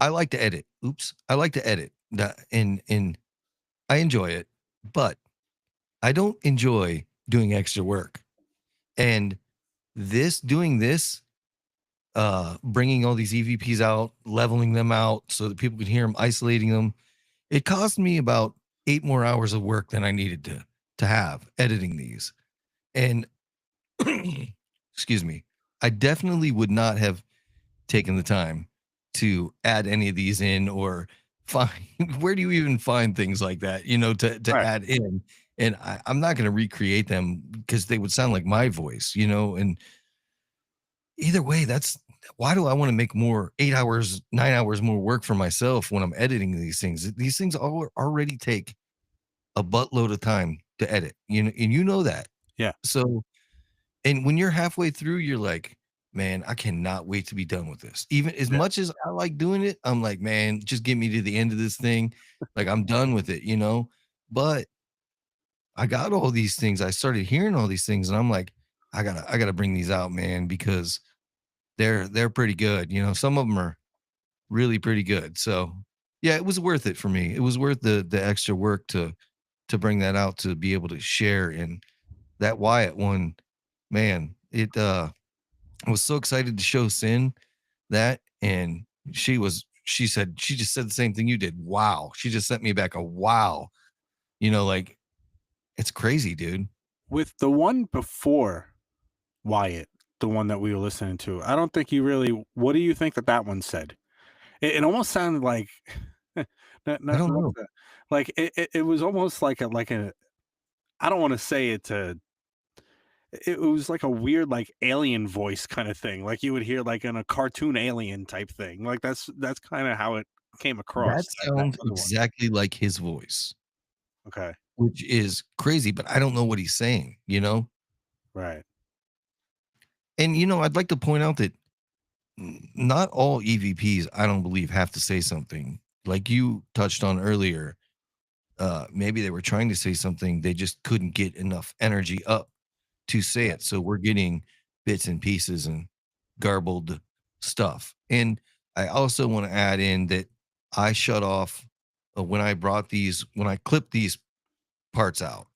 I like to edit. Oops. I like to edit that, and I enjoy it, but I don't enjoy doing extra work. And doing this, bringing all these EVPs out, leveling them out so that people can hear them, isolating them, it cost me about 8 more hours of work than I needed to have editing these. And excuse me, I definitely would not have taken the time to add any of these in or find where do you even find things like that, to Right. add in. And I'm not going to recreate them because they would sound like my voice, and either way, that's why do I want to make more 8 hours, 9 hours more work for myself when I'm editing these things? These things already take a buttload of time to edit, and you know that. Yeah. So, and when you're halfway through, you're like, man, I cannot wait to be done with this. Even as Yeah. much as I like doing it, I'm like, man, just get me to the end of this thing. Like I'm done with it. But I got all these things. I started hearing all these things, and I'm like, I gotta bring these out, man, because they're pretty good. Some of them are really pretty good. So yeah, it was worth it for me. It was worth the extra work to bring that out to be able to share. And that Wyatt one, man, I was so excited to show Cyn that, and she just said the same thing you did. Wow. She just sent me back a wow. Like it's crazy, dude. With the one before Wyatt, the one that we were listening to, I don't think you really. What do you think that one said? It almost sounded like, I don't not know. like it was almost like a. I don't want to say it to. It was like a weird like alien voice kind of thing, like you would hear like in a cartoon alien type thing. Like that's kind of how it came across. That That sounds other one. exactly like his voice, Okay. which is crazy, but I don't know what he's saying. Right. And I'd like to point out that not all EVPs, I don't believe, have to say something. Like you touched on earlier, maybe they were trying to say something, they just couldn't get enough energy up to say Yeah. it. So we're getting bits and pieces and garbled stuff. And I also want to add in that I shut off when I clipped these parts out,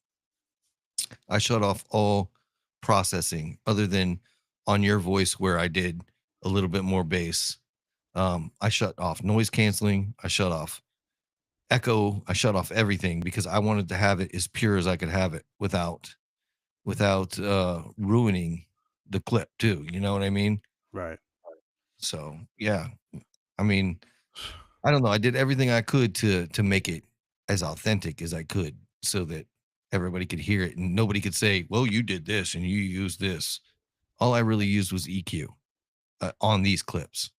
I shut off all processing other than on your voice where I did a little bit more bass. I shut off noise canceling. I shut off echo. I shut off everything because I wanted to have it as pure as I could have it without ruining the clip too. You know what I mean? Right. So yeah, I mean, I don't know. I did everything I could to make it as authentic as I could so that everybody could hear it and nobody could say, "Well, you did this and you used this." All I really used was EQ on these clips.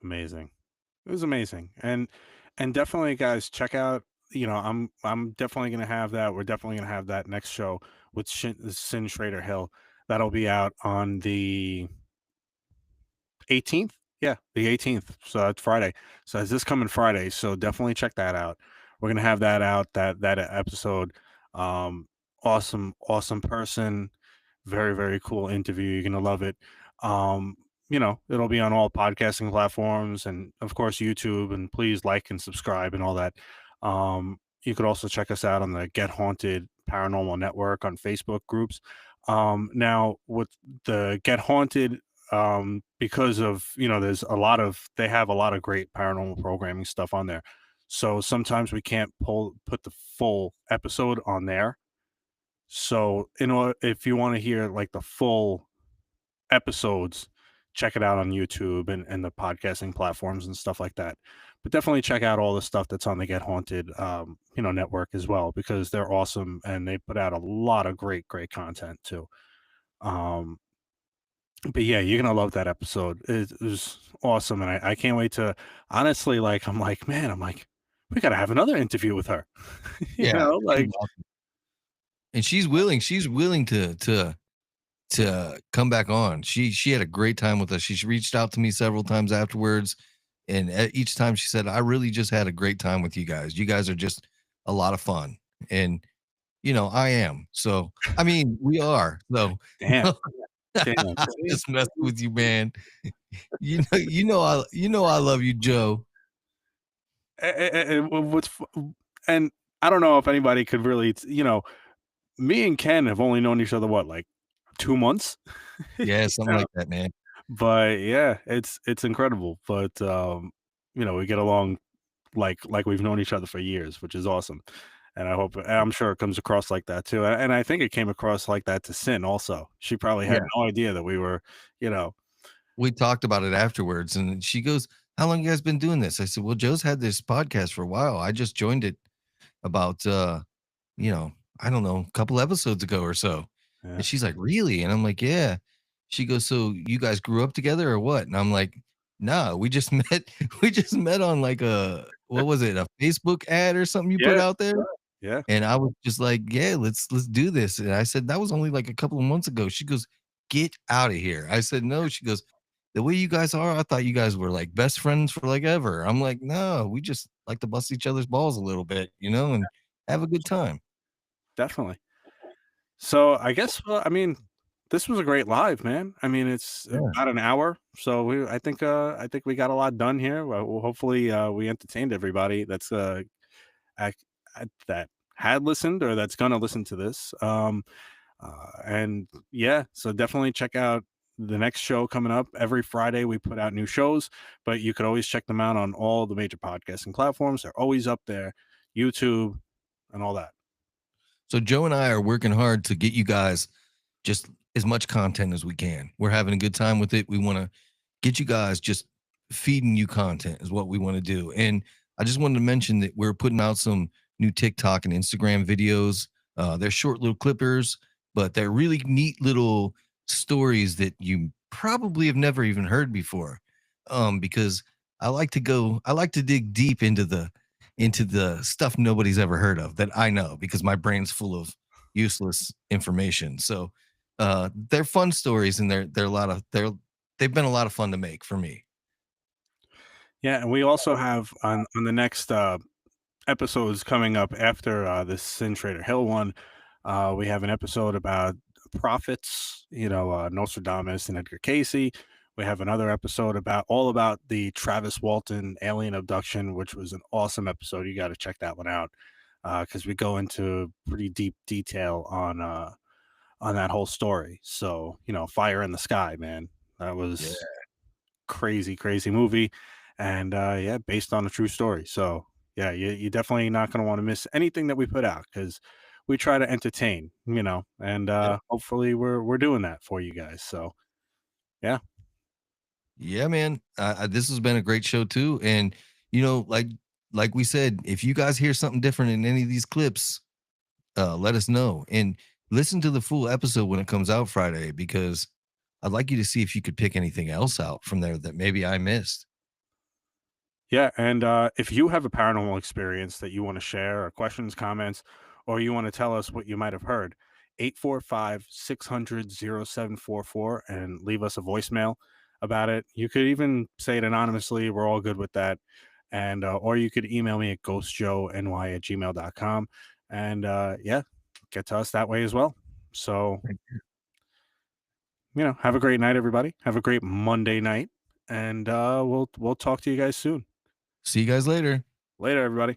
Amazing. It was amazing. And definitely guys, check out, I'm definitely going to have that. We're definitely going to have that next show with Cyn Shrader Hill. That'll be out on the 18th. Yeah, the 18th. So that's Friday. So it's this coming Friday. So definitely check that out. We're gonna have that out. That episode. Awesome, awesome person. Very, very cool interview. You're gonna love it. Um, it'll be on all podcasting platforms and of course YouTube. And please like and subscribe and all that. You could also check us out on the Get Haunted Paranormal Network on Facebook groups. Now with the Get Haunted, because of, there's a lot of they have a lot of great paranormal programming stuff on there. So sometimes we can't put the full episode on there. So if you want to hear like the full episodes, check it out on YouTube and the podcasting platforms and stuff like that. But definitely check out all the stuff that's on the Get Haunted, network as well, because they're awesome and they put out a lot of great content too. Um, but yeah, you're gonna love that episode. It was awesome, and I can't wait to honestly, like, I'm like, we gotta have another interview with her. Yeah, it'd Like, be awesome. And she's willing to come back on. She had a great time with us. She's reached out to me several times afterwards, and each time she said, "I really just had a great time with you guys. You guys are just a lot of fun." And I am. So, I mean, we are. So, damn, damn. I'm See? just messing with you, man. I love you, Joe. And and I don't know if anybody could really, me and Ken have only known each other what, like 2 months. Yeah, You something know? like that, man. But yeah, it's incredible. But we get along like we've known each other for years, which is awesome. And I'm sure it comes across like that too. And I think it came across like that to Cyn also. She probably had Yeah. no idea that we were, you know, We talked about it afterwards, and she goes, "How long you guys been doing this?" I said, "Well, Joe's had this podcast for a while. I just joined it about you know, I don't know, a couple episodes ago or so." yeah. And she's like, "Really?" And I'm like, "Yeah." She goes, "So you guys grew up together or what?" And I'm like, "Nah, we just met. We just met on like a what was it, a Facebook ad or something you put Yeah, out there?" yeah. And I was just like, "Yeah, let's do this." And I said, "That was only like a couple of months ago." She goes, "Get out of here." I said, "No." She goes, "The way you guys are, I thought you guys were like best friends for like ever." I'm like, "No, we just like to bust each other's balls a little bit, and have a good time." Definitely. So I guess, I mean, this was a great live, man. I mean, it's Yeah. about an hour, so I think we got a lot done here. Well, hopefully, we entertained everybody that's that had listened or that's gonna listen to this. And yeah, so definitely check out the next show coming up. Every Friday we put out new shows, but you could always check them out on all the major podcasting platforms. They're always up there, YouTube and all that. So Joe and I are working hard to get you guys just as much content as we can. We're having a good time with it. We want to get you guys just feeding you content is what we want to do. And I just wanted to mention that we're putting out some new TikTok and Instagram videos. They're short little clippers, but they're really neat little stories that you probably have never even heard before. Because I like to dig deep into the stuff nobody's ever heard of that I know because my brain's full of useless information. So they're fun stories and they're a lot of they've been a lot of fun to make for me. Yeah, and we also have on the next episodes coming up after this Cyn Shrader Hill one. We have an episode about prophets, Nostradamus and Edgar Casey. We have another episode about the Travis Walton alien abduction, which was an awesome episode. You got to check that one out because we go into pretty deep detail on that whole story. So fire in the sky, man. That Yeah. was crazy movie, and yeah, based on a true story. So yeah, you're definitely not going to want to miss anything that we put out because we try to entertain, and Yeah. hopefully we're doing that for you guys. So yeah, Yeah, man. This has been a great show too. And like we said, if you guys hear something different in any of these clips, let us know and listen to the full episode when it comes out Friday because I'd like you to see if you could pick anything else out from there that maybe I missed. yeah, and if you have a paranormal experience that you want to share, or questions, comments, or you want to tell us what you might have heard, 845-600-0744 and leave us a voicemail about it. You could even say it anonymously. We're all good with that. And or you could email me at ghostjoeny@gmail.com. And yeah, get to us that way as well. So, have a great night, everybody. Have a great Monday night. And we'll talk to you guys soon. See you guys later. Later, everybody.